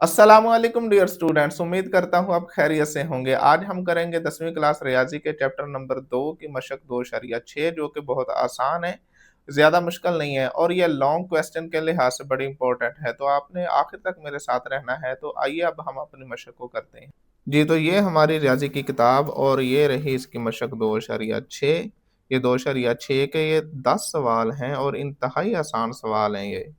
अस्सलामुअलैकुम dear students, उम्मीद करता हूँ आप खैरियत से होंगे। आज हम करेंगे 10वीं क्लास रियाजी के चैप्टर नंबर 2 की मशक 2 जो कि बहुत आसान है, ज़्यादा मुश्किल नहीं है और ये लॉन्ग क्वेश्चन के लिहाज से बड़ी इंपॉर्टेंट है। तो आपने आखिर तक मेरे साथ रहना है। तो आइए अब हम अपनी मशक को करते हैं। जी, तो ये हमारी रियाजी की किताब और ये रही इसकी मशक 2.6। ये 2.6 के ये 10 सवाल हैं और इंतहाई आसान सवाल हैं ये।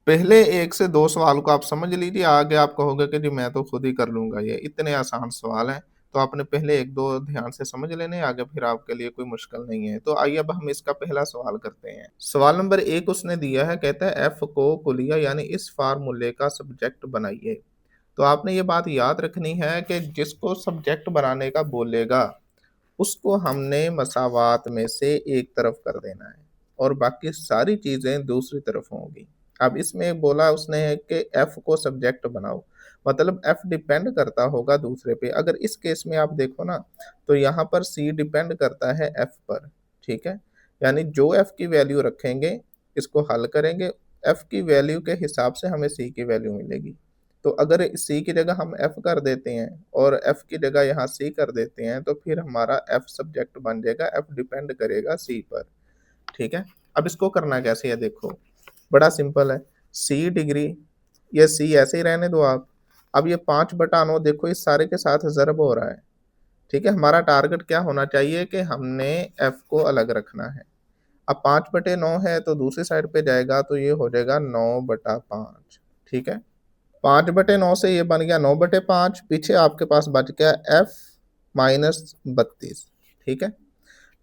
पहले 1 से 2 सवाल को आप समझ लीजिए, आगे आप कहोगे कि जी मैं तो खुद ही कर लूँगा ये, इतने आसान सवाल हैं। तो आपने पहले 1-2 ध्यान से समझ लेने हैं, आगे फिर आपके लिए कोई मुश्किल नहीं है। तो आइए अब हम इसका पहला सवाल करते हैं। सवाल नंबर 1 उसने दिया है, कहता है एफ को कुलिया यानी इस फार्मूले का सब्जेक्ट बनाइए। तो आपने ये बात याद रखनी है कि जिसको सब्जेक्ट बनाने का बोलेगा, उसको हमने मसावात में से एक तरफ कर देना है और बाकी सारी चीज़ें दूसरी तरफ होंगी। अब इसमें बोला उसने है कि एफ को सब्जेक्ट बनाओ, मतलब एफ डिपेंड करता होगा दूसरे पे। अगर इस केस में आप देखो ना, तो यहाँ पर सी डिपेंड करता है एफ पर, ठीक है? यानी जो एफ की वैल्यू रखेंगे, इसको हल करेंगे, एफ की वैल्यू के हिसाब से हमें सी की वैल्यू मिलेगी। तो अगर सी की जगह हम एफ कर देते हैं और एफ की जगह यहाँ सी कर देते हैं, तो फिर हमारा एफ सब्जेक्ट बन जाएगा, एफ डिपेंड करेगा सी पर, ठीक है? अब इसको करना कैसे है देखो, बड़ा सिंपल है। सी डिग्री, ये सी ऐसे ही रहने दो आप। अब ये 5/9 देखो इस सारे के साथ ज़र्ब हो रहा है, ठीक है? हमारा टारगेट क्या होना चाहिए कि हमने एफ को अलग रखना है। अब 5/9 है तो दूसरी साइड पे जाएगा तो ये हो जाएगा 9/5, ठीक है? 5/9 से ये बन गया 9/5, पीछे आपके पास बच गया एफ माइनस 32, ठीक है?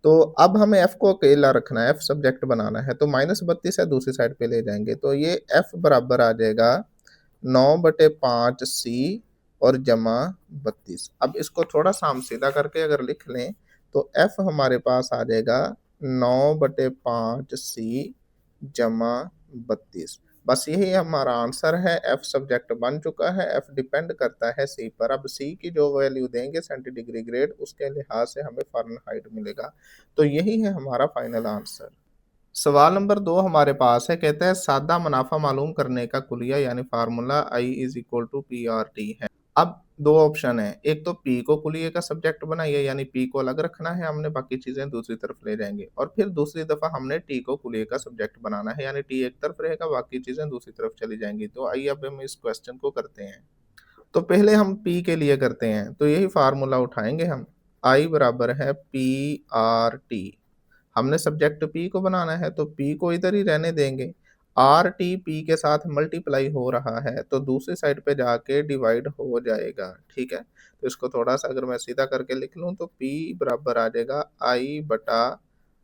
तो अब हमें एफ को अकेला रखना है, एफ सब्जेक्ट बनाना है, तो -32 है दूसरी साइड पे ले जाएंगे, तो ये एफ बराबर आ जाएगा 9/5 सी और जमा 32। अब इसको थोड़ा सा हम सीधा करके अगर लिख लें, तो एफ हमारे पास आ जाएगा 9/5 सी जमा 32। बस यही हमारा आंसर है। एफ सब्जेक्ट बन चुका है, एफ डिपेंड करता है सी पर। अब सी की जो वैल्यू देंगे सेंटीग्रेड उसके लिहाज से हमें फ़ारेनहाइट मिलेगा। तो यही है हमारा फाइनल आंसर। सवाल नंबर 2 हमारे पास है, कहता है सादा मुनाफा मालूम करने का कुलिया यानी formula I is equal to P R T है। अब 2 ऑप्शन है, एक तो पी को कुलिये का सब्जेक्ट बनाइए यानी पी को अलग रखना है हमने, बाकी चीज़ें दूसरी तरफ ले जाएँगे और फिर दूसरी दफ़ा हमने टी को कुलिये का सब्जेक्ट बनाना है यानी टी एक तरफ रहेगा, बाकी चीज़ें दूसरी तरफ चली जाएँगी। तो आइए अब हम इस क्वेश्चन को करते हैं। तो पहले हम पी के लिए करते हैं, तो यही फार्मूला उठाएँगे हम, आई बराबर है पी आर टी। हमने सब्जेक्ट पी को बनाना है तो पी को इधर ही रहने देंगे। आर टी पी के साथ मल्टीप्लाई हो रहा है तो दूसरी साइड पे जाके डिवाइड हो जाएगा, ठीक है? तो इसको थोड़ा सा अगर मैं सीधा करके लिख लूँ तो पी बराबर आ जाएगा आई बटा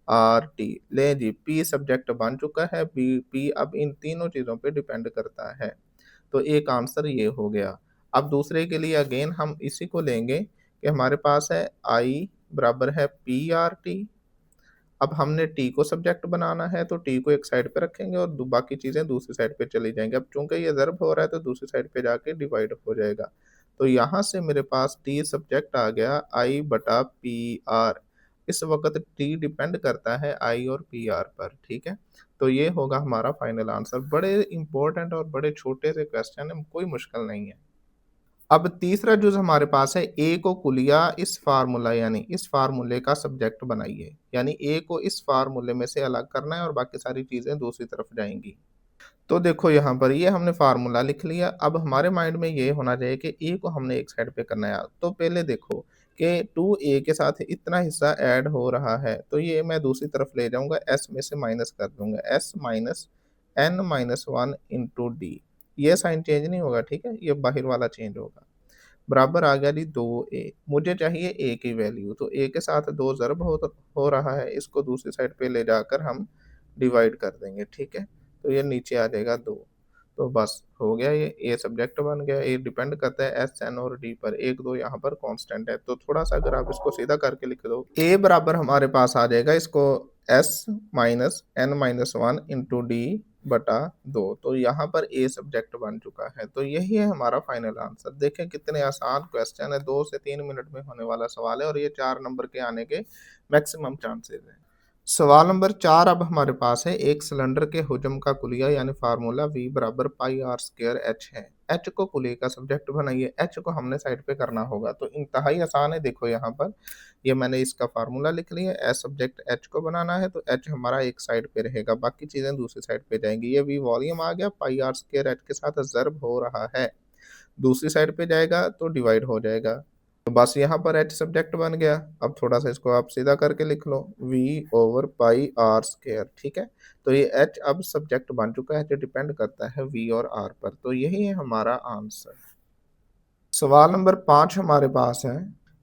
आर टी। ले जी, पी सब्जेक्ट बन चुका है, पी पी अब इन तीनों चीज़ों पे डिपेंड करता है। तो एक आंसर ये हो गया। अब दूसरे के लिए अगेन हम इसी को लेंगे कि हमारे पास है आई बराबर है पी आर टी। अब हमने टी को सब्जेक्ट बनाना है तो टी को एक साइड पे रखेंगे और बाकी चीज़ें दूसरी साइड पे चली जाएँगी। अब चूँकि ये ज़र्ब हो रहा है तो दूसरी साइड पे जाके डिवाइड हो जाएगा। तो यहाँ से मेरे पास टी सब्जेक्ट आ गया आई बटा पी आर। इस वक़्त टी डिपेंड करता है आई और पी आर पर, ठीक है? तो ये होगा हमारा फाइनल आंसर। बड़े इम्पोर्टेंट और बड़े छोटे से क्वेश्चन हैं, कोई मुश्किल नहीं है। अब तीसरा जो हमारे पास है, ए को कुलिया इस फार्मूला यानी इस फार्मूले का सब्जेक्ट बनाइए। यानी ए को इस फार्मूले में से अलग करना है और बाकी सारी चीज़ें दूसरी तरफ जाएँगी। तो देखो यहाँ पर ये हमने फार्मूला लिख लिया। अब हमारे माइंड में ये होना चाहिए कि ए को हमने एक साइड पे करना है। तो पहले देखो कि 2a के साथ इतना हिस्सा ऐड हो रहा है, तो ये मैं दूसरी तरफ ले जाऊँगा, s में से माइनस कर दूँगा। s minus n minus 1 into D. ये साइन चेंज नहीं होगा, ठीक है? ये बाहर वाला चेंज होगा। बराबर आ गया जी 2a। मुझे चाहिए a की वैल्यू, तो a के साथ 2 ज़र्ब हो रहा है, इसको दूसरी साइड पे ले जाकर हम डिवाइड कर देंगे, ठीक है? तो ये नीचे आ जाएगा 2। तो बस हो गया ये, a सब्जेक्ट बन गया। ये डिपेंड करता है एस, एन और डी पर। 1, 2 यहाँ पर कांस्टेंट है, तो थोड़ा-सा अगर आप इसको सीधा करके लिख दो, a बराबर हमारे पास आ जाएगा, इसको s minus n minus 1 into D बटा 2। तो यहाँ पर ए सब्जेक्ट बन चुका है। तो यही है हमारा फाइनल आंसर। देखें कितने आसान क्वेश्चन है, 2 से 3 मिनट में होने वाला सवाल है और ये 4 नंबर के आने के मैक्सिमम चांसेस हैं। सवाल नंबर 4 अब हमारे पास है, एक सिलेंडर के हुजम का कुलिया यानी फार्मूला V बराबर पाई आर स्क्वायर एच है। एच को कुलिए का सब्जेक्ट बनाइए, एच को हमने साइड पे करना होगा। तो इंतहाई आसान है, देखो यहाँ पर ये मैंने इसका फार्मूला लिख लिया, एस सब्जेक्ट एच को बनाना है तो एच हमारा एक साइड पे रहेगा, बाकी चीज़ें दूसरी साइड पे जाएँगी। ये वी वॉल्यूम आ गया, पाई आर स्क्वायर एच के साथ ज़र्ब हो रहा है, दूसरी साइड पे जाएगा तो डिवाइड हो जाएगा। तो बस यहाँ पर एच सब्जेक्ट बन गया। अब थोड़ा-सा इसको आप सीधा करके लिख लो, V over pi r square, ठीक है? तो ये एच अब सब्जेक्ट बन चुका है, जो डिपेंड करता है वी और आर पर। तो यही है हमारा आंसर। सवाल नंबर 5 हमारे पास है,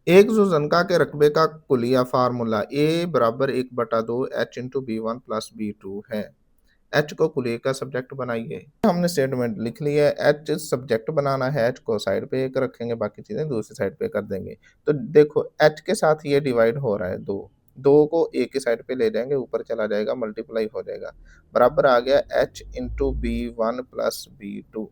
एक जुजनका के रकबे का कुलिया फार्मूला ए बराबर 1/2 एच इंटू बी1 प्लस बी2 है। एच को कुलिए का सब्जेक्ट बनाइए। हमने स्टेटमेंट लिख लिया है, एच सब्जेक्ट बनाना है, एच को साइड पे एक रखेंगे, बाकी चीज़ें दूसरी साइड पे कर देंगे। तो देखो एच के साथ ये डिवाइड हो रहा है 2, 2 को ए की साइड पे ले जाएँगे, ऊपर चला जाएगा, मल्टीप्लाई हो जाएगा, बराबर आ गया एच इंटू बी1 प्लस बी2।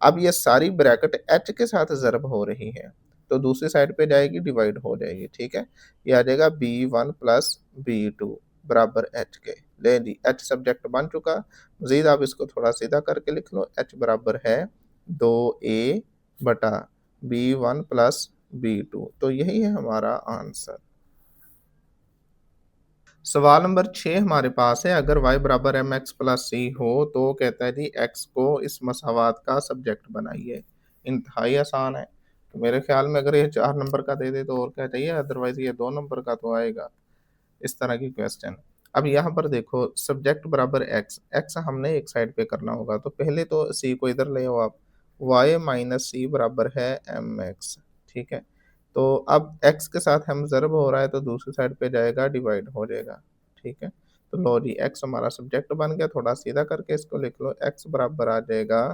अब ये सारी ब्रैकेट एच के साथ ज़र्ब हो रही है, तो दूसरी साइड पे जाएगी, डिवाइड हो जाएगी, ठीक है? ये आ जाएगा बी1 प्लस बी2 बराबर एच के। ले जी, एच सब्जेक्ट बन चुका। मज़ीद आप इसको थोड़ा सीधा करके लिख लो, एच बराबर है 2a बटा बी1 प्लस बी2। तो यही है हमारा आंसर। सवाल नंबर 6 हमारे पास है, अगर y बराबर mx प्लस सी हो तो कहता है जी x को इस मसावात का सब्जेक्ट बनाइए। इंतहाई आसान है, तो मेरे ख्याल में अगर ये 4 नंबर का दे दे तो और क्या चाहिए, अदरवाइज ये 2 नंबर का तो आएगा, इस तरह की क्वेश्चन। अब यहाँ पर देखो सब्जेक्ट बराबर एक्स, एक्स हमने एक साइड पे करना होगा, तो पहले तो सी को इधर ले आओ आप, y माइनस सी बराबर है एम एक्स, ठीक है? तो अब x के साथ हम ज़र्ब हो रहा है तो दूसरी साइड पे जाएगा, डिवाइड हो जाएगा, ठीक है? तो लो जी x हमारा सब्जेक्ट बन गया, थोड़ा सीधा करके इसको लिख लो, x बराबर आ जाएगा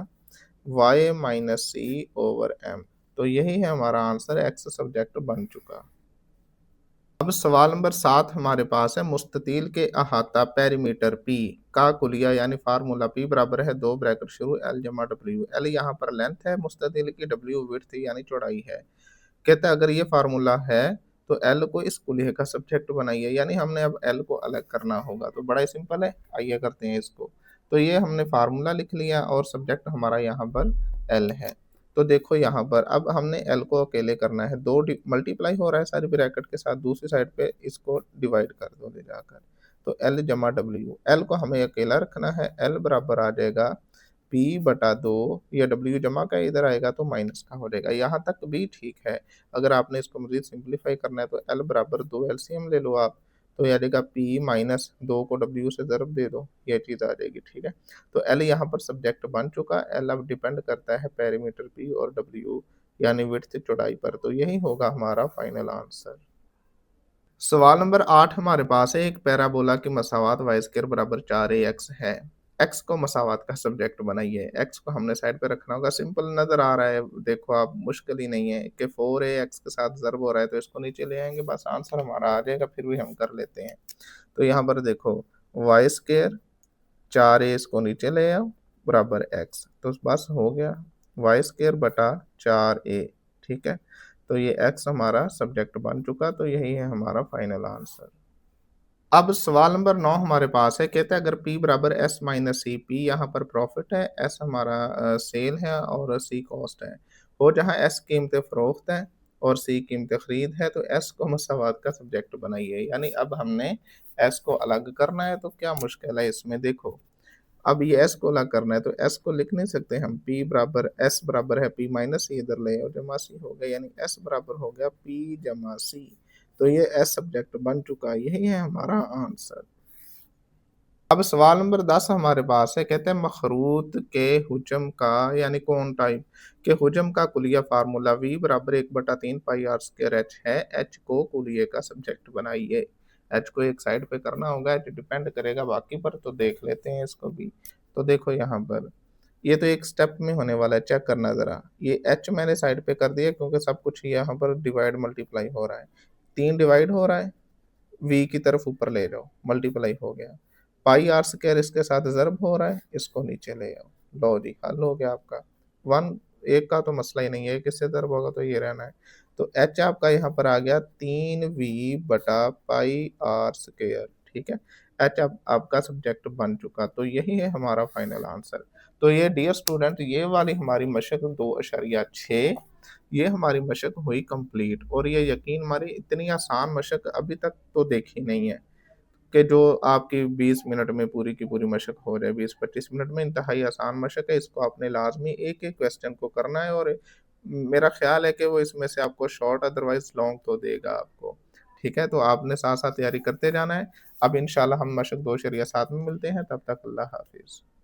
y माइनस सी ओवर एम। तो यही है हमारा आंसर, x सब्जेक्ट बन चुका। अब सवाल नंबर 7 हमारे पास है, मुस्ततील के अहाता पेरीमीटर P का कुलिया यानी फार्मूला P बराबर है 2 ब्रैकेट शुरू L जमा W। L यहाँ पर लेंथ है, मुस्ततील की W विड्थ यानी चौड़ाई है। कहता है अगर ये फार्मूला है तो L को इस कुलिये का सब्जेक्ट बनाइए, यानी हमने अब L को अलग करना होगा। तो बड़ा ही सिंपल है, आइए करते हैं इसको। तो ये हमने फार्मूला लिख लिया और सब्जेक्ट हमारा यहाँ पर L है। तो देखो यहाँ पर अब हमने L को अकेले करना है, 2 मल्टीप्लाई हो रहा है सारी ब्रैकेट के साथ, दूसरी साइड पे इसको डिवाइड कर दो ले जाकर। तो L जमा W, L को हमें अकेला रखना है, L बराबर आ जाएगा P बटा 2, या W जमा का इधर आएगा तो माइनस का हो जाएगा। यहाँ तक भी ठीक है। अगर आपने इसको मज़ीद सिंप्लीफाई करना है तो L बराबर 2 एलसीएम ले लो आप, तो ये आ जाएगा P माइनस 2 को W से ज़र्ब दे दो, ये चीज़ आ जाएगी, ठीक है? तो L यहाँ पर सब्जेक्ट बन चुका, L अब डिपेंड करता है पेरीमीटर P और W यानी विड्थ चौड़ाई पर। तो यही होगा हमारा फाइनल आंसर। सवाल नंबर 8 हमारे पास है, एक पैराबोला की मसावात वाई स्क्वायर बराबर 4ax है। x को मसावात का सब्जेक्ट बनाइए। x को हमने साइड पे रखना होगा, सिंपल नज़र आ रहा है, देखो आप, मुश्किल ही नहीं है कि 4ax के साथ ज़र्ब हो रहा है तो इसको नीचे ले आएंगे, बस आंसर हमारा आ जाएगा, फिर भी हम कर लेते हैं। तो यहाँ पर देखो वाई स्क्वायर 4a इसको नीचे ले आओ बराबर x, तो बस हो गया वाई स्क्वायर बटा 4a, ठीक है? तो ये x हमारा सब्जेक्ट बन चुका, तो यही है हमारा फाइनल आंसर। अब सवाल नंबर 9 हमारे पास है, कहता है अगर P बराबर S माइनस सी, P यहाँ पर प्रॉफिट है, S हमारा सेल है और C कॉस्ट है, हो जहाँ S कीमत फ़रोख्त है और C कीमत खरीद है, तो S को मसावात का सब्जेक्ट बनाइए। यानी अब हमने S को अलग करना है, तो क्या मुश्किल है इसमें, देखो अब ये s को अलग करना है तो s को लिख नहीं सकते हम, p बराबर s बराबर है p माइनस सी, इधर ले और जमा सी हो गया, यानी s बराबर हो गया p जमा सी। तो ये s सब्जेक्ट बन चुका, यही है हमारा आंसर। अब सवाल नंबर 10 हमारे पास है, कहते हैं मखरूत के हुजम का यानी कौन टाइप के हुजम का कुलिया फार्मूला v बराबर 1/3 पाई आर स्क्वायर एच है। एच को कुलिये का सब्जेक्ट बनाइए। एच को एक साइड पे करना होगा, एच डिपेंड करेगा बाकी पर, तो देख लेते हैं इसको भी। तो देखो यहाँ पर ये तो एक स्टेप में होने वाला है, चेक करना ज़रा। ये एच मैंने साइड पे कर दिया क्योंकि सब कुछ यहाँ पर डिवाइड मल्टीप्लाई हो रहा है, 3 डिवाइड हो रहा है, v की तरफ ऊपर ले जाओ, मल्टीप्लाई हो गया, पाई आर स्क्वायर इसके साथ ज़र्ब हो रहा है, इसको नीचे ले आओ, लो जी हल हो गया आपका। वन एक का तो मसला ही नहीं है, किससे ज़र्ब होगा तो ये रहना है। तो एच आपका यहाँ पर आ गया 3v बटा पाई आर स्क्वायर, ठीक है? एच आपका सब्जेक्ट बन चुका, तो यही है हमारा फाइनल आंसर। तो ये डियर स्टूडेंट ये वाली हमारी मशक 2.6 ये हमारी मशक हुई कंप्लीट और ये यकीन मानिए इतनी आसान मशक अभी तक तो देखी नहीं है कि जो आपकी 20 मिनट में पूरी की पूरी मशक हो जाए, 20-25 मिनट में इंतहाई आसान मशक है। इसको आपने लाज़मी एक-एक क्वेश्चन को करना है और मेरा ख़्याल है कि वो इसमें से आपको शॉर्ट अदरवाइज़ लॉन्ग तो देगा आपको। ठीक है? तो आपने साथ-साथ तैयारी करते जाना है। अब इंशाल्लाह हम मशक 2 शरिया 7 में मिलते हैं, तब तक अल्लाह हाफ़िज़।